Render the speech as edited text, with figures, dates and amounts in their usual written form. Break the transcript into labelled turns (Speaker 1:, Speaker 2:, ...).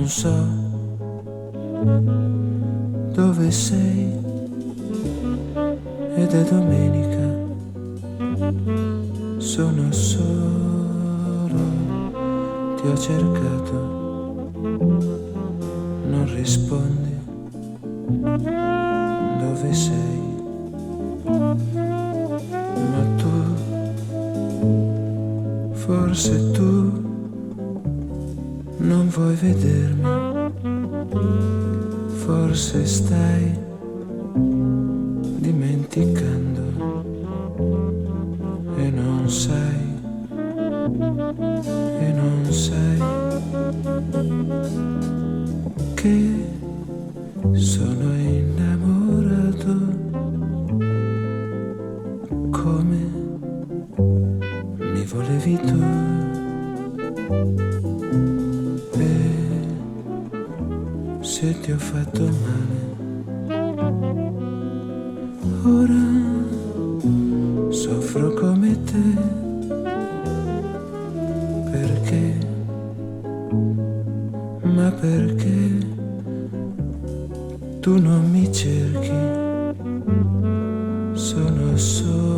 Speaker 1: non so dove sei ed è domenica, sono solo, ti ho cercato, non rispondi, dove sei? Ma tu, forse tu non vuoi vedermi, forse stai dimenticando e non sai, che sono innamorato come mi volevi tu. Se ti ho fatto male, ora soffro come te, perché? Ma perché tu non mi cerchi? Sono solo